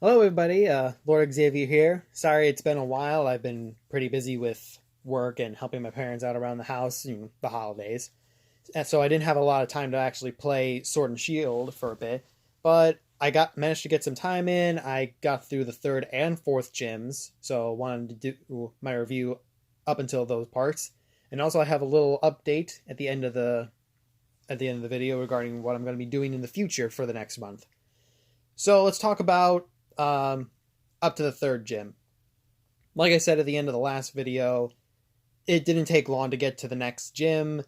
Hello, everybody. Lord Xavier here. Sorry it's been a while. I've been pretty busy with work and helping my parents out around the house and the holidays. And so I didn't have a lot of time to actually play Sword and Shield for a bit. But I got managed to get some time in. I got through the third and fourth gyms, so wanted to do my review up until those parts. And also I have a little update at the end of the video regarding what I'm going to be doing in the future for the next month. So let's talk about um, up to the third gym. Like I said at the end of the last video, it didn't take long to get to the next gym.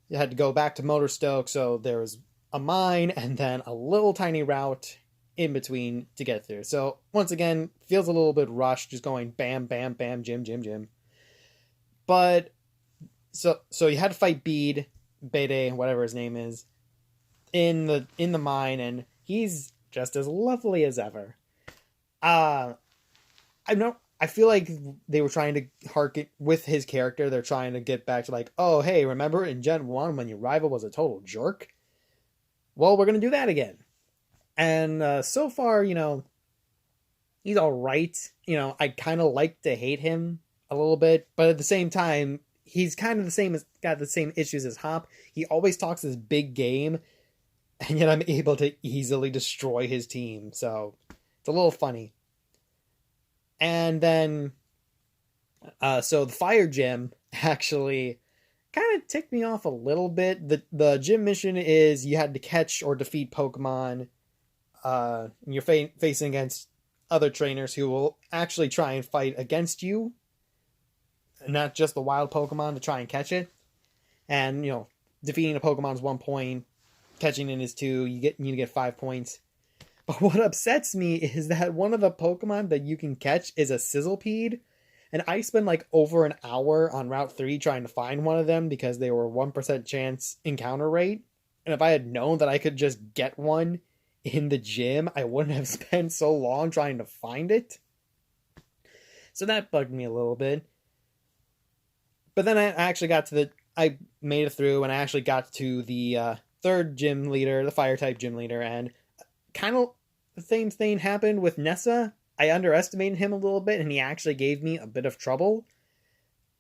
You had to go back to Motorstoke, so there was a mine and then a little tiny route in between to get through. So once again, feels a little bit rushed, just going bam, bam, bam, gym, gym, gym. But so you had to fight Bede, whatever his name is, in the mine, and he's just as lovely as ever. Uh I know I feel like they were trying to harken with his character. They're trying to get back to like, oh hey, remember in Gen 1 when your rival was a total jerk? Well, we're gonna do that again. And so far, he's all right. I kind of like to hate him a little bit, but at the same time, he's kind of the same as got the same issues as Hop. He always talks this big game, and yet I'm able to easily destroy his team. So it's a little funny. And then so the fire gym actually kind of ticked me off a little bit. The gym mission is you had to catch or defeat Pokemon. And you're facing against other trainers who will actually try and fight against you, and not just the wild Pokemon to try and catch it. And defeating a Pokemon is 1 point, catching it is two. You get 5 points. But what upsets me is that one of the Pokemon that you can catch is a Sizzlipede, and I spent like over an hour on Route 3 trying to find one of them because they were 1% chance encounter rate. And if I had known that I could just get one in the gym, I wouldn't have spent so long trying to find it. So that bugged me a little bit. But then I made it through and I actually got to the third gym leader, the fire type gym leader, and kind of the same thing happened with Nessa. I underestimated him a little bit, and he actually gave me a bit of trouble.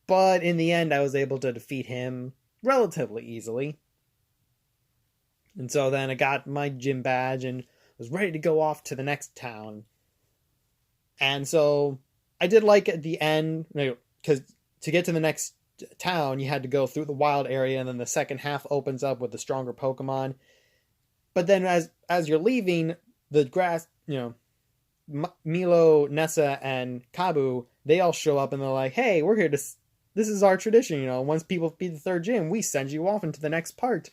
But in the end, I was able to defeat him relatively easily. And so then I got my gym badge and was ready to go off to the next town. And so I did like at the end, because to get to the next town, you had to go through the wild area, and then the second half opens up with the stronger Pokemon. But then as you're leaving, the grass, Milo, Nessa, and Kabu, they all show up and they're like, hey, we're here to. This is our tradition, once people beat the third gym, we send you off into the next part.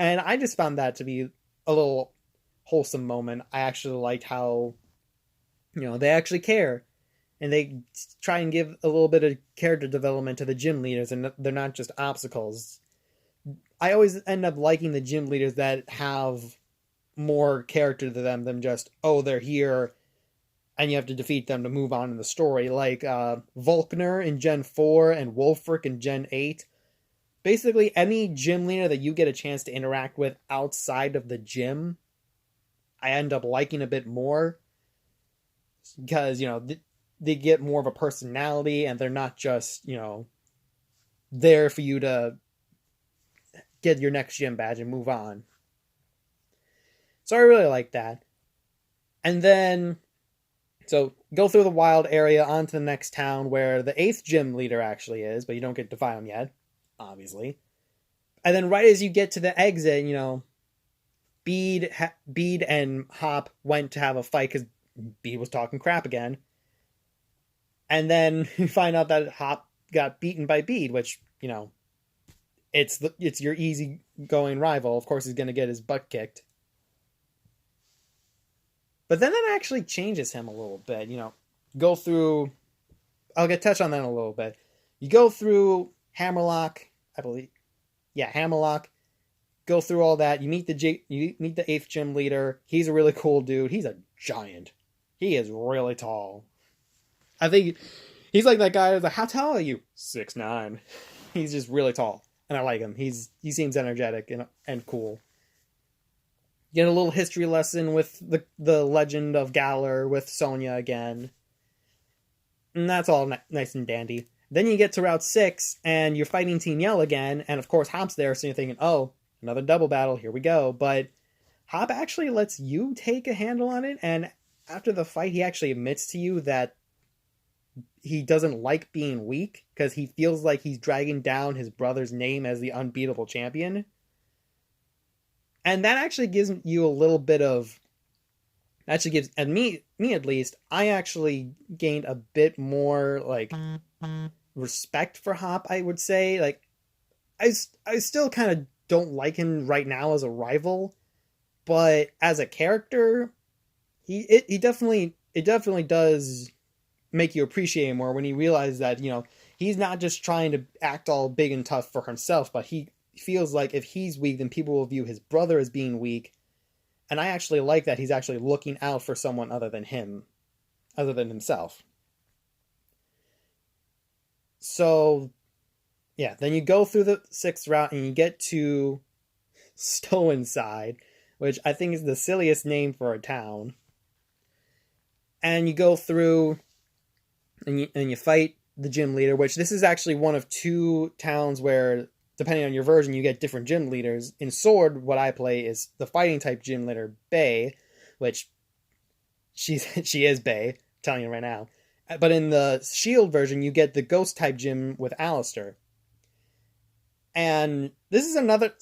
And I just found that to be a little wholesome moment. I actually liked how, they actually care. And they try and give a little bit of character development to the gym leaders, and they're not just obstacles. I always end up liking the gym leaders that have more character to them than just, oh, they're here and you have to defeat them to move on in the story. Like Volkner in Gen 4 and Wolfric in Gen 8. Basically, any gym leader that you get a chance to interact with outside of the gym, I end up liking a bit more. Because, they get more of a personality and they're not just, there for you to get your next gym badge and move on. So I really like that. And then, so go through the wild area onto the next town where the 8th gym leader actually is, but you don't get to fight him yet, obviously. And then right as you get to the exit, Bede and Hop went to have a fight because Bede was talking crap again. And then you find out that Hop got beaten by Bede, which, it's your easy going rival. Of course, he's going to get his butt kicked. But then that actually changes him a little bit. Go through. I'll get touch on that in a little bit. You go through Hammerlock, I believe. Yeah, Hammerlock. Go through all that. You meet the 8th gym leader. He's a really cool dude. He's a giant. He is really tall. I think he's like that guy who's like, how tall are you? 6'9". He's just really tall. And I like him. He seems energetic and cool. Get a little history lesson with the legend of Galar with Sonya again. And that's all nice and dandy. Then you get to Route 6, and you're fighting Team Yell again, and of course Hop's there, so you're thinking, oh, another double battle, here we go. But Hop actually lets you take a handle on it, and after the fight, he actually admits to you that he doesn't like being weak, because he feels like he's dragging down his brother's name as the unbeatable champion. And that actually gives you a little bit of... Actually gives, and me at least, I actually gained a bit more, like, respect for Hop, I would say. Like, I still kind of don't like him right now as a rival, but as a character, it definitely does make you appreciate him more when he realizes that, you know, he's not just trying to act all big and tough for himself, but he feels like if he's weak, then people will view his brother as being weak. And I actually like that he's actually looking out for someone other than himself. So, yeah, then you go through the 6th route and you get to Stownside, which I think is the silliest name for a town. And you go through and you fight the gym leader, which this is actually one of 2 towns where, depending on your version, you get different gym leaders. In Sword, what I play is the fighting type gym leader, Bay, which she is Bay, I'm telling you right now. But in the Shield version, you get the ghost type gym with Alistair. And this is another...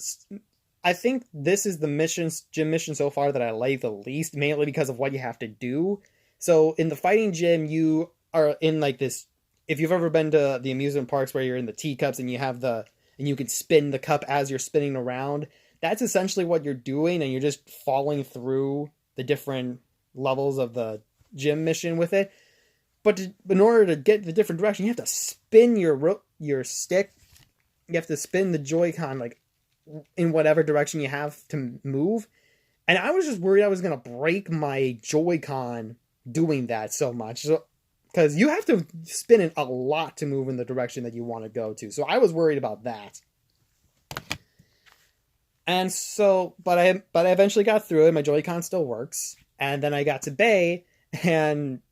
I think this is the gym mission so far that I like the least, mainly because of what you have to do. So in the fighting gym, you are in like this... If you've ever been to the amusement parks where you're in the teacups and you have and you can spin the cup as you're spinning around, that's essentially what you're doing, and you're just falling through the different levels of the gym mission with it. But in order to get the different direction, you have to spin your stick. You have to spin the Joy-Con like in whatever direction you have to move. And I was just worried I was going to break my Joy-Con doing that so much. Because you have to spin it a lot to move in the direction that you want to go to. So I was worried about that. And so, but I eventually got through it. My Joy-Con still works. And then I got to Bay, and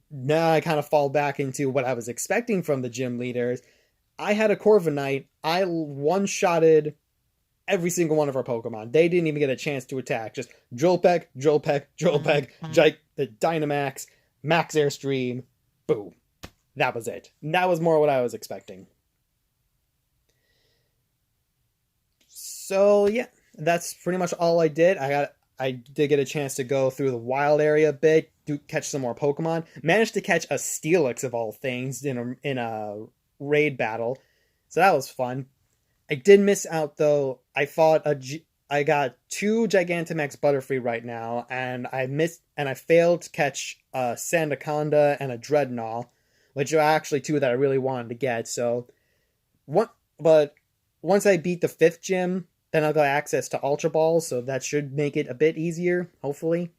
now I kind of fall back into what I was expecting from the gym leaders. I had a Corviknight. I one-shotted every single one of our Pokemon. They didn't even get a chance to attack. Just Drill Peck, Dynamax, Max Airstream, boom. That was it. And that was more what I was expecting. So yeah, that's pretty much all I did. I did get a chance to go through the wild area a bit, catch some more Pokemon. Managed to catch a Steelix of all things in a raid battle, so that was fun. I did miss out though. I got 2 Gigantamax Butterfree right now, and I failed to catch a Sandaconda and a Dreadnought, which are actually 2 that I really wanted to get. So, but once I beat the 5th gym, then I'll get access to Ultra Balls, so that should make it a bit easier, hopefully.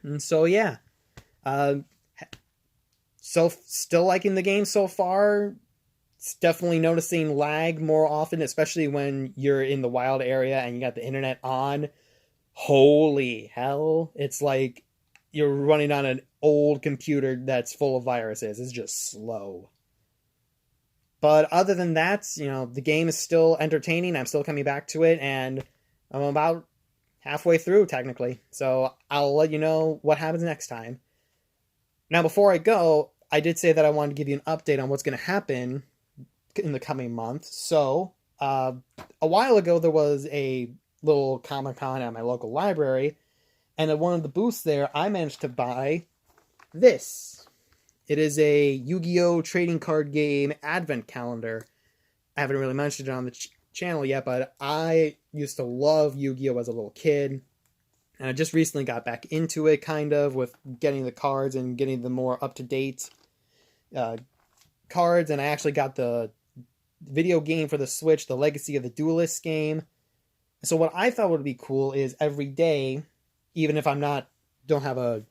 And so yeah, so still liking the game so far. It's definitely noticing lag more often, especially when you're in the wild area and you got the internet on. Holy hell. It's like you're running on an old computer that's full of viruses. It's just slow. But other than that, you know, the game is still entertaining. I'm still coming back to it, and I'm about halfway through, technically. So I'll let you know what happens next time. Now, before I go, I did say that I wanted to give you an update on what's going to happen in the coming month. So, a while ago, there was a little Comic-Con at my local library, and at one of the booths there, I managed to buy this. It is a Yu-Gi-Oh! Trading card game advent calendar. I haven't really mentioned it on the channel yet, but I used to love Yu-Gi-Oh! As a little kid. And I just recently got back into it, kind of, with getting the cards and getting the more up-to-date cards. And I actually got the video game for the Switch, the Legacy of the Duelist game. So what I thought would be cool is every day, even if don't have a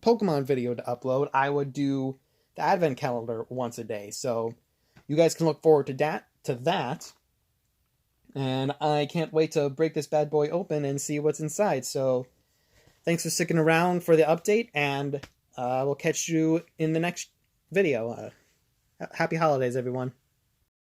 Pokemon video to upload, I would do the advent calendar once a day. So you guys can look forward to that. And I can't wait to break this bad boy open and see what's inside. So thanks for sticking around for the update, and we'll catch you in the next video. Happy holidays, everyone.